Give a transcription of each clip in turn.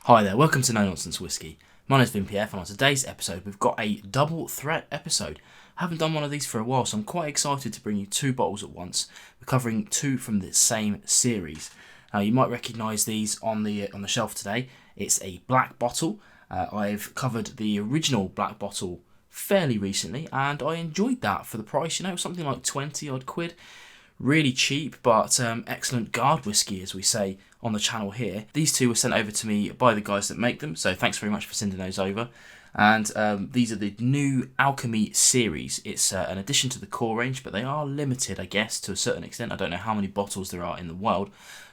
Hi there, welcome to No Nonsense Whisky. My name's VinPF, and on today's episode we've got a double threat episode. I haven't done one of these for a while, so I'm quite excited to bring you two bottles at once. We're covering two from the same series. Now you might recognise these on the shelf today. It's a black bottle. I've covered the original black bottle fairly recently, and I enjoyed that for the price. Something like 20 odd quid. Really cheap, but excellent guard whiskey, as we say on the channel here. These two were sent over to me by the guys that make them, so thanks very much for sending those over. And these are the new Alchemy series. It's an addition to the core range, but they are limited, I guess, to a certain extent. I don't know how many bottles there are in the world,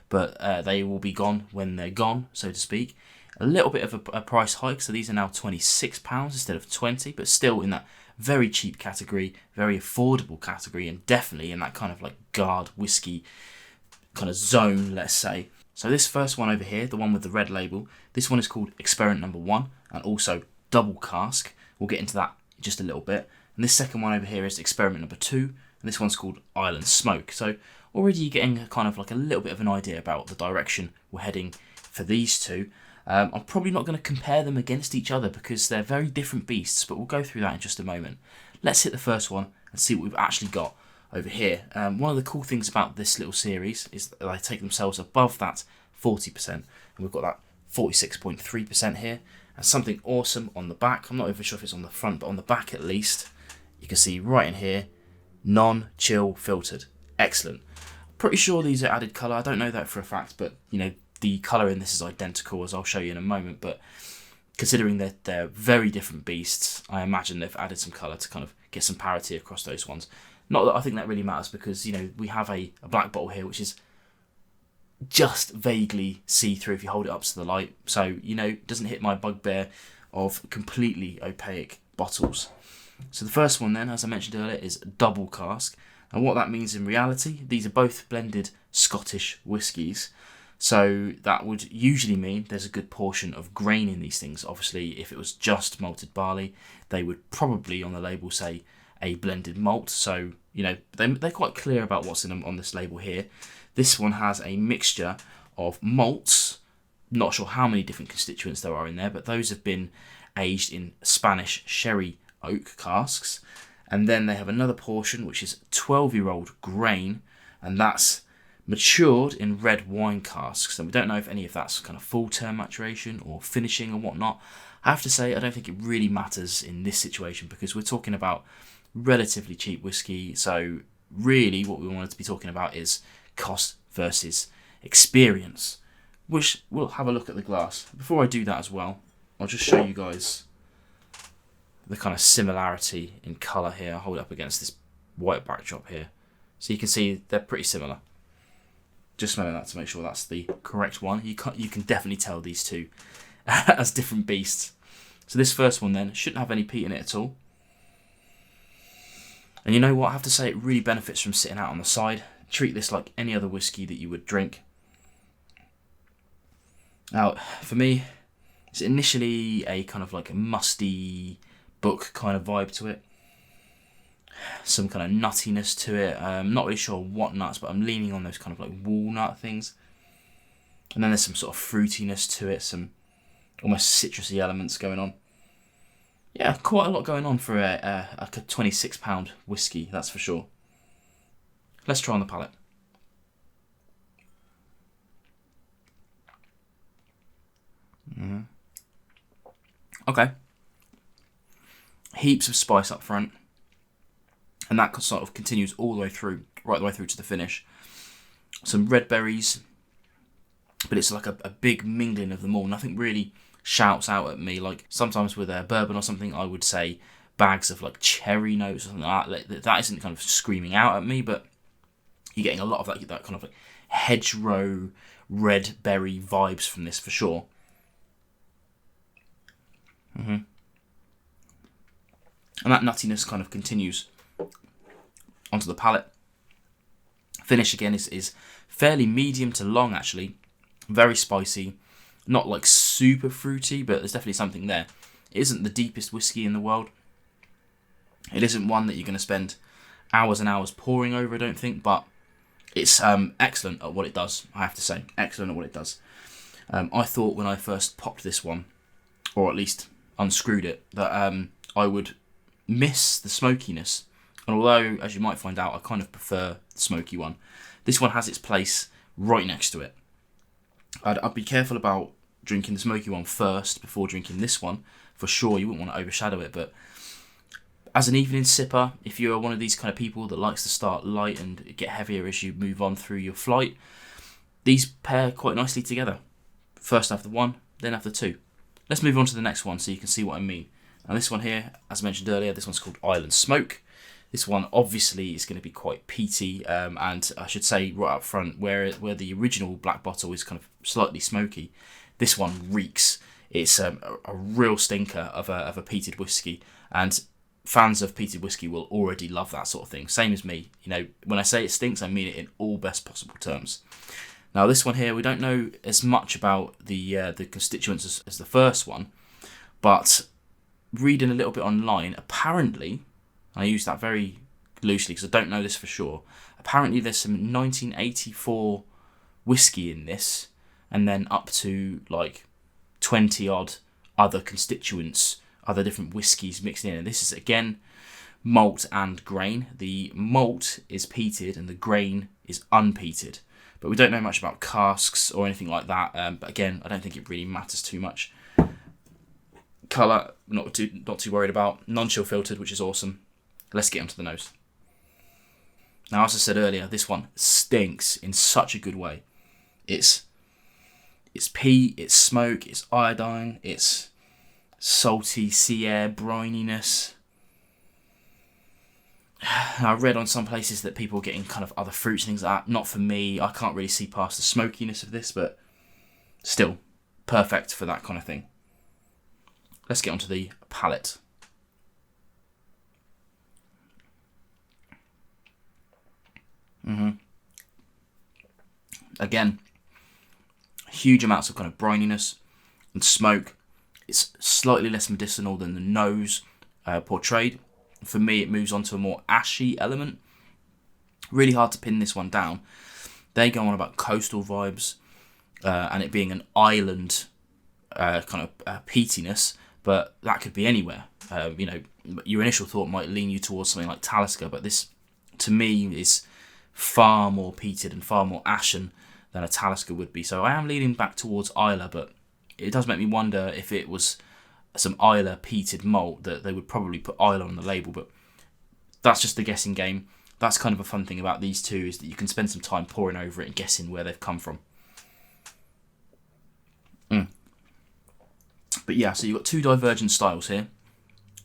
but they will be gone when they're gone, so to speak. A little bit of a price hike, so these are now £26 instead of 20, but still in that very cheap category, very affordable category, and definitely in that kind of like guard whiskey kind of zone, let's say. So this first one over here, the one with the red label, this one is called Experiment Number 1 and also Double Cask. We'll get into that in just a little bit. And this second one over here is Experiment Number 2, and this one's called Island Smoke. So already you're getting kind of like a little bit of an idea about the direction we're heading for these two. I'm probably not going to compare them against each other because they're very different beasts, but we'll go through that in just a moment. Let's hit the first one and see what we've actually got over here. One of the cool things about this little series is that they take themselves above that 40%, and we've got that 46.3% here, and something awesome on the back. I'm not even sure if it's on the front, but on the back at least, you can see right in here, non-chill filtered. Excellent. Pretty sure these are added colour. I don't know that for a fact, but the colour in this is identical, as I'll show you in a moment, but considering that they're very different beasts, I imagine they've added some colour to kind of get some parity across those ones. Not that I think that really matters, because we have a black bottle here which is just vaguely see-through if you hold it up to the light, so it doesn't hit my bugbear of completely opaque bottles. So the first one then, as I mentioned earlier, is Double Cask, and what that means in reality, these are both blended Scottish whiskies. So that would usually mean there's a good portion of grain in these things. Obviously, if it was just malted barley, they would probably on the label say a blended malt. So, they're quite clear about what's in them on this label here. This one has a mixture of malts. Not sure how many different constituents there are in there, but those have been aged in Spanish sherry oak casks. And then they have another portion, which is 12-year-old grain, and that's matured in red wine casks, and we don't know if any of that's kind of full-term maturation or finishing and whatnot. I have to say, I don't think it really matters in this situation because we're talking about relatively cheap whiskey, so really what we wanted to be talking about is cost versus experience, which we'll have a look at the glass. Before I do that as well, I'll just show you guys the kind of similarity in colour here. I'll hold it up against this white backdrop here, so you can see they're pretty similar. Just smelling that to make sure that's the correct one. You can definitely tell these two as different beasts. So this first one then shouldn't have any peat in it at all. And you know what? I have to say it really benefits from sitting out on the side. Treat this like any other whiskey that you would drink. Now, for me, it's initially a kind of like a musty book kind of vibe to it. Some kind of nuttiness to it. I'm not really sure what nuts, but I'm leaning on those kind of like walnut things. And then there's some sort of fruitiness to it, some almost citrusy elements going on. Yeah, quite a lot going on for a £26 whiskey, that's for sure. Let's try on the palate. Okay. Heaps of spice up front. And that sort of continues all the way through, right the way through to the finish. Some red berries, but it's like a big mingling of them all. Nothing really shouts out at me. Like sometimes with a bourbon or something, I would say bags of like cherry notes or something like that. That isn't kind of screaming out at me, but you're getting a lot of that kind of like hedgerow red berry vibes from this for sure. And that nuttiness kind of continues onto the palate. Finish again is fairly medium to long actually, very spicy, not like super fruity, but there's definitely something there. It isn't the deepest whiskey in the world. It isn't one that you're going to spend hours and hours pouring over, I don't think, but it's excellent at what it does, I have to say. Excellent at what it does. I thought when I first popped this one, or at least unscrewed it, that I would miss the smokiness. And although, as you might find out, I kind of prefer the smoky one, this one has its place right next to it. I'd be careful about drinking the smoky one first before drinking this one. For sure, you wouldn't want to overshadow it, but as an evening sipper, if you're one of these kind of people that likes to start light and get heavier as you move on through your flight, these pair quite nicely together. First after one, then after two. Let's move on to the next one so you can see what I mean. Now this one here, as I mentioned earlier, this one's called Island Smoke. This one obviously is going to be quite peaty, and I should say right up front, where the original black bottle is kind of slightly smoky, this one reeks. It's a real stinker of a peated whiskey, and fans of peated whiskey will already love that sort of thing. Same as me. You know, when I say it stinks, I mean it in all best possible terms. Now this one here, we don't know as much about the constituents as the first one, but reading a little bit online, apparently, I use that very loosely because I don't know this for sure, apparently there's some 1984 whiskey in this, and then up to like 20 odd other constituents, other different whiskies mixed in. And this is again malt and grain. The malt is peated and the grain is unpeated. But we don't know much about casks or anything like that. But again, I don't think it really matters too much. Colour, not too worried about. Non-chill filtered, which is awesome. Let's get onto the nose. Now, as I said earlier, this one stinks in such a good way. It's peat, it's smoke, it's iodine, it's salty sea air, brininess. I read on some places that people are getting kind of other fruits and things like that. Not for me. I can't really see past the smokiness of this, but still perfect for that kind of thing. Let's get onto the palate. Again, huge amounts of kind of brininess and smoke. It's slightly less medicinal than the nose portrayed. For me, it moves on to a more ashy element. Really hard to pin this one down. They go on about coastal vibes and it being an island kind of peatiness, but that could be anywhere. You know, your initial thought might lean you towards something like Talisker, but this, to me, is far more peated and far more ashen than a Talisker would be. So I am leaning back towards Islay, but it does make me wonder if it was some Islay peated malt that they would probably put Islay on the label, but that's just the guessing game. That's kind of a fun thing about these two, is that you can spend some time poring over it and guessing where they've come from. But yeah, so you've got two divergent styles here.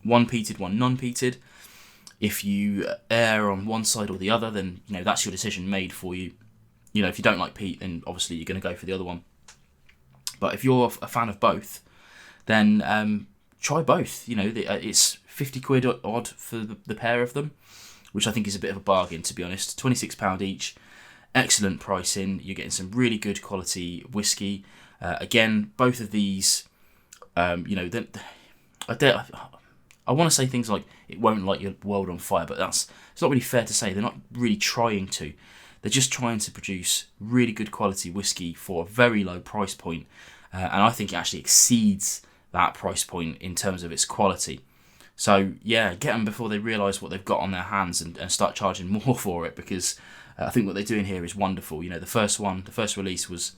One peated, one non-peated. If you err on one side or the other, then you know that's your decision made for you. You know, if you don't like peat, then obviously you're going to go for the other one. But if you're a fan of both, then try both. You know, it's 50 quid odd for the pair of them, which I think is a bit of a bargain, to be honest. £26 each, excellent pricing. You're getting some really good quality whiskey. Again, both of these, you know, I want to say things like it won't light your world on fire, but it's not really fair to say. They're not really trying to. They're just trying to produce really good quality whiskey for a very low price point, and I think it actually exceeds that price point in terms of its quality. So yeah, get them before they realise what they've got on their hands and start charging more for it, because I think what they're doing here is wonderful. You know, the first release was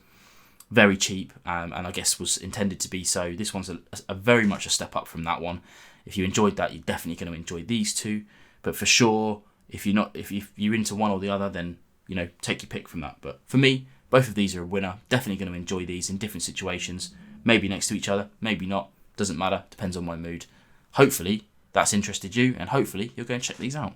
very cheap, and I guess was intended to be so. This one's a very much a step up from that one. If you enjoyed that, you're definitely going to enjoy these two. But for sure, if you're into one or the other, then you know, take your pick from that. But for me, both of these are a winner. Definitely going to enjoy these in different situations. Maybe next to each other, maybe not. Doesn't matter. Depends on my mood. Hopefully that's interested you, and hopefully you'll go and check these out.